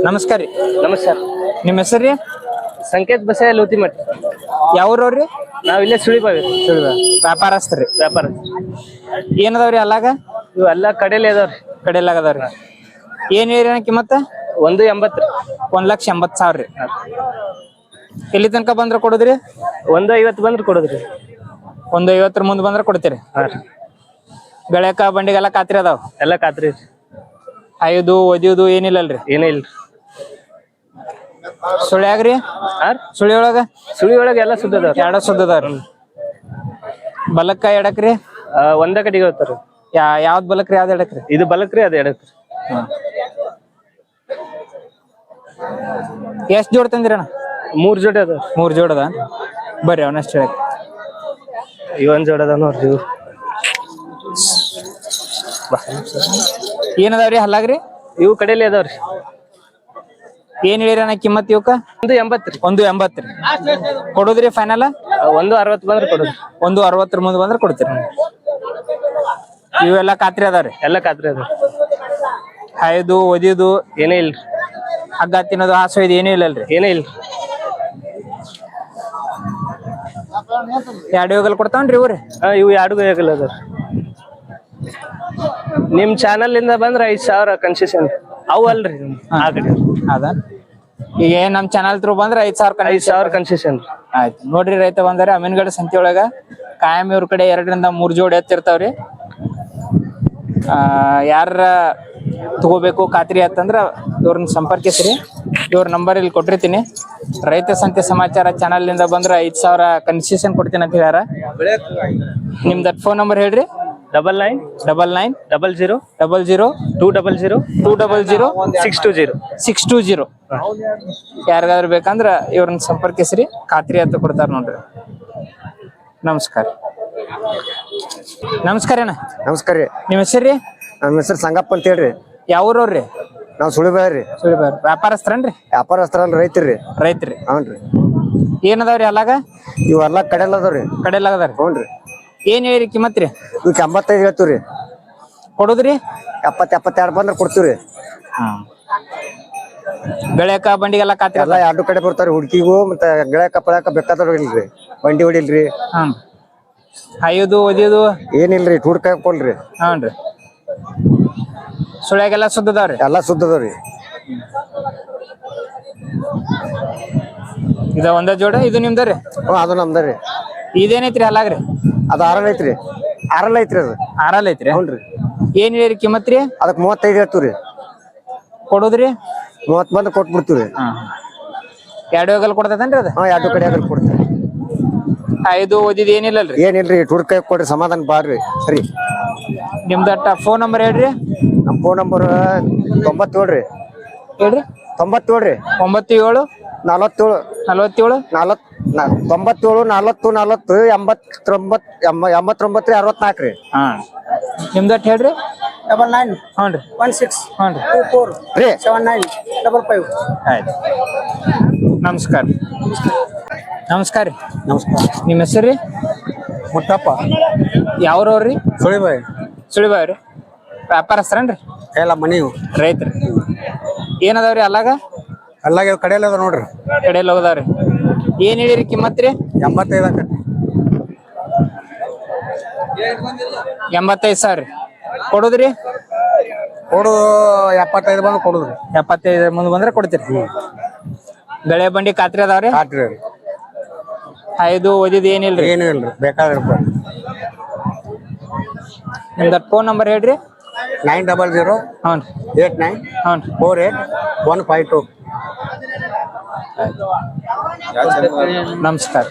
ನಮಸ್ಕಾರ ರೀ. ನಮಸ್ಕಾರ. ನಿಮ್ಮ ಹೆಸರು ರೀ? ಸಂಕೇತ್ ಬಸಯ್ಯ ಲೋತಿಮಠ್. ಯಾವ್ರವ್ರಿ? ನಾವ್ ಇಲ್ಲೇ ಸುಳಿಬಾವಿ. ವ್ಯಾಪಾರಸ್ಥರಿ. ವ್ಯಾಪಾರ. ಏನದಾವ್ರಿ ಅಲ್ಲಾಗ? ಇವು ಎಲ್ಲ ಕಡೆಯಲ್ಲಿ ಅದಾವ್ರಿ. ಕಡೆಲಾಗದಾವ್ರಿ. ಏನ್ ಹೇಳಿರಿ ಕಿಮ್ಮತ್ತ? 180. 1,80,000 ರೀ. ಎಲ್ಲಿ ತನಕ ಬಂದ್ರ ಕೊಡುದ್ರಿ? 150 ಬಂದ್ರೆ ಕೊಡುದ್ರಿ. 150 ಮುಂದ್ ಬಂದ್ರ ಕೊಡ್ತೀರಿ. ಬೆಳೆಕ ಬಂಡಿಗೆಲ್ಲ ಖಾತ್ರಿ ಅದಾವ? ಎಲ್ಲ ಖಾತ್ರಿ. ಐದು ಒದಿಯುದು ಏನಿಲ್ಲಲ್ರಿ? ಏನೇ ಇಲ್ರಿ. ಸುಳ್ಯಾಗ್ರಿ? ಸುಳಿ ಒಳಗ? ಸುಳಿ ಒಳಗೆ ಎಲ್ಲ ಸುದ್ದ ಅದಾವ. ಎರಡ ಸುದ್ದ ಅದಾವ್ರಿ. ಬಲಕ್ಕ ಎಡಕ್ರಿ? ಒಂದ ಕಡೆಗೆ ಹೋಗ್ತಾರ. ಯಾವ್ದ್ ಬಲಕ್ರಿ ಯಾವ್ದ್ ಎಡಕ್ರಿ? ಇದು ಬಲಕ್ರಿ ಅದ ಎಡಕ್ರಿ. ಎಷ್ಟ್ ಜೋಡ್ ತಂದಿರಣ್ಣ? 3 ಜೋಡಿ ಅದಾವ. 3 ಜೋಡ್ ಅದ. ಬರ್ರಿ ಅವನಷ್ಟು ಹೇಳಿ. ಇವನ್ ಜೋಡ್ ಅದ ನೋಡ್ರಿ. ಇವು ಏನದಾವ್ರಿ ಹಲ್ಲಾಗ್ರಿ? ಇವು ಕಡೆಯಲ್ಲಿ ಅದಾವ್ರಿ. ಏನ್ ಹೇಳಿರಣ್ಣ ಕಿಮ್ಮತ್ ಇವಕ್ಕ? 180 ರೀ. 180 ರೀ. ಕೊಡುದ್ರಿ ಫೈನಲ್? 160 ಬಂದ್ರೆ ಕೊಡುದ್ರಿ. 160 ಮುಂದ್ ಬಂದ್ರೆ ಕೊಡ್ತೀರಿ. ಇವೆಲ್ಲ ಖಾತ್ರಿ ಅದಾವ್ರಿ? ಎಲ್ಲ ಖಾತ್ರಿ ಅದಾವ. ಹಾಯ್ದು ಒದಿಯುದು ಏನೇ ಇಲ್ರಿ. ಹಗ್ಗ ತಿನ್ನೋದು ಹಾಸು ಇದು ಏನೂ ಇಲ್ಲಲ್ರಿ? ಏನೇ ಇಲ್ರಿ. ಎರಡು ಯೋಗಲ್ ಕೊಡ್ತಾವನ್ರಿ ಇವ್ರಿ? ಇವು 2 ಆಗಲ್ಲ ಅದಾವ್ರಿ. ನಿಮ್ ಚಾನಲ್ ಇಂದ ಬಂದ್ರೆ 5,000 ಕನ್ಸೆಷನ್. ಅವು ಅಲ್ರಿ ಆ ಕಡೆ ಅದ. ಈಗ ನಮ್ ಚಾನಲ್ ತ್ರೂ ಬಂದ್ರೆ 5,000 ಕನ್ಸೆಷನ್. ಆಯ್ತು ನೋಡ್ರಿ. ರೈತ ಬಂದರೆ ಅಮೀನ್ಗಡ ಸಂತೆ ಒಳಗ ಕಾಯಂ ಇವ್ರ ಕಡೆ 2ರಿಂದ 3 ಜೋಡಿ ಎತ್ತಿರ್ತಾವ್ರಿ. ಯಾರ ತಗೋಬೇಕು ಖಾತ್ರಿ ಆತಂದ್ರ ಇವ್ರನ್ನ ಸಂಪರ್ಕಿಸ್ರಿ. ಇವ್ರ ನಂಬರ್ ಇಲ್ಲಿ ಕೊಟ್ಟಿರ್ತೀನಿ. ರೈತ ಸಂತೆ ಸಮಾಚಾರ ಚಾನಲ್ ನಿಂದ ಬಂದ್ರೆ 5,000 ಕನ್ಸೆಷನ್ ಕೊಡ್ತೀನಿ ಅಂತ ಹೇಳ್ಯಾರ. ನಿಮ್ದ ಫೋನ್ ನಂಬರ್ ಹೇಳ್ರಿ. 99 00 200 620. ಯಾರಿಗಾದ್ರು ಬೇಕಂದ್ರ ಇವ್ರನ್ನ ಸಂಪರ್ಕಿಸ್ರಿ. ಖಾತ್ರಿ ಅಂತ ಕೊಡ್ತಾರ ನೋಡ್ರಿ. ನಮಸ್ಕಾರ. ನಮಸ್ಕಾರ ಅಣ್ಣ. ನಮಸ್ಕಾರ ರೀ. ನಿಮ್ಮ ಹೆಸರು ರೀ? ನಮ್ಮ ಹೆಸರು ಸಂಗಪ್ಪ ಅಂತ ಹೇಳ್ರಿ. ಯಾವ್ರವ್ರಿ? ನಾವು ಸುಳಿಬಾರಿ. ವ್ಯಾಪಾರಸ್ಥರನ್ರಿ? ವ್ಯಾಪಾರಸ್ಥರಲ್ಲ, ರೈತರಿ. ರೈತ್ರಿ. ಹ್ಞೂನ್ರಿ. ಏನದಾವ್ರಿ ಅಲ್ಲಾಗ? ಇವೆಲ್ಲ ಕಡೆಲ್ಲ ಅದಾವ್ರಿ. ಕಡೆಲಾಗದಾವ್ರಿ. ಹ್ಞೂನ್ರಿ. ಏನ್ ಹೇಳಿರಿ ಕಿಮ್ಮತ್ ರೀ? ಇವಕ್ಕೆ 85 ಹೇಳ್ತೀವ್ರಿ. ಕೊಡುದ್ರಿ? 70-72 ಬಂದ್ರೆ ಕೊಡ್ತೀವ್ರಿ. ಬೆಳೆಕ ಬಂಡಿಗೆಲ್ಲ ಖಾತ್ರಿ ಎಲ್ಲ 2 ಕಡೆ ಬರ್ತಾವ್ರಿ. ಹುಡುಕಿಗೂ ಮತ್ತೆ ಗೆಳೆಯಕ ಪಳಕ ಬೇಕಾದವ್ರು ಇಲ್ರಿ. ಬಂಡಿ ಹೊಡಿಲ್ರಿ. ಹಾಯೋದು ಒದಿಯೋದು ಏನಿಲ್ರಿ. ಟೂರ್ ಕಾಯ್ಕೊಳ್ರಿ. ಹ್ಞೂನ್ರಿ. ಸುಳ್ಯಾಗೆಲ್ಲ ಸುದ್ದದವ್ರಿ? ಎಲ್ಲ ಸುದ್ದದವ್ರಿ. ಇದ ಒಂದ ಜೋಡ? ಇದು ನಿಮ್ದರಿ? ಅದು ನಮ್ದರಿ. ಇದೇನೈತ್ರಿ ಅಲ್ಲಾಗ್ರಿ? ಅದು 6 ಐತ್ರಿ. 6 ಐತ್ರಿ. ಅದು 6 ಐತ್ರಿ? ಹ್ಞೂನ್ರಿ. ಏನ್ ಹೇಳಿರಿ ಕಿಮ್ಮತ್ ರೀ? ಅದಕ್ಕೆ 35 ಹೇಳ್ತೀವ್ರಿ. ಕೊಡುದ್ರಿ? 30 ಬಂದ್ರೆ ಕೊಟ್ಬಿಡ್ತೀವ್ರಿ. 2 ಹೋಗಲ್ ಕೊಡ್ತೈತೇನ್ರಿ ಅದು? 2 ಕಡೆ ಆಗಲ್ ಕೊಡ್ತೀವಿ. ಐದು ಓದಿದ್ ಏನಿಲ್ಲಲ್ರಿ? ಏನಿಲ್ರಿ. ಟೂರ್ ಕೈ ಕೊಡ್ರಿ, ಸಮಾಧಾನ ಬಾಡ್ರಿ. ಸರಿ. ನಿಮ್ದಟ್ಟ ಫೋನ್ ನಂಬರ್ ಹೇಳ್ರಿ. ನಮ್ಮ ಫೋನ್ ನಂಬರ್ 97 ರೀ. ಹೇಳ್ರಿ. 97 ರೀ. 97 47 47 97 40 89 64 ರೀ. ನಿಮ್ದಟ್ ಹೇಳ್ರಿ. 99 ಹ್ಞೂ ರೀ. 16 ಹ್ಞೂ ರೀ. 24 ರೀ. 79 55. ಆಯ್ತು. ನಮಸ್ಕಾರ. ನಮಸ್ಕಾರ ರೀ. ನಮಸ್ಕಾರ. ನಿಮ್ಮ ಹೆಸರು ರೀ? ಮುತ್ತಪ್ಪ. ಯಾವ್ರವ್ರಿ? ಸುಳಿಬಾಯಿ. ಸುಳಿಬಾವಿ ರೀ. ವ್ಯಾಪಾರಸ್ಥರನ್ರಿ? ಎಲ್ಲ ಮನಿವು ರೈತ್ರಿ. ಏನದಾವ್ರಿ ಅಲ್ಲಾಗ? ಅಲ್ಲಾಗ ಕಡೆಯಲ್ಲ ಅದ ನೋಡ್ರಿ. ಕಡೆಯಲ್ಲಿ ಹೋಗದಾವ್ರಿ. ಏನ್ ಹೇಳಿರಿ ಕಿಮ್ಮತ್ ರೀ? 85. 85,000 ರೀ. ಕೊಡುದ್ರಿ? ಕೊಡು 75 ಬಂದು ಕೊಡುದ್ರಿ. 75 ಮುಂದೆ ಬಂದ್ರೆ ಕೊಡ್ತೀರಿ. ಬೆಳೆ ಬಂಡಿ ಖಾತ್ರಿ ಅದಾವ್ರಿ? ಖಾತ್ರಿ. ಐದು ಓದಿದ್ ಏನಿಲ್ರಿ? ಏನು ಇಲ್ರಿ. ಬೇಕಾದ್ರೆ ನಿಮ್ದ ಫೋನ್ ನಂಬರ್ ಹೇಳ್ರಿ. 900 ಹ್ಞೂ 89 ಹ್ಞೂ 48 152. ನಮಸ್ಕಾರ.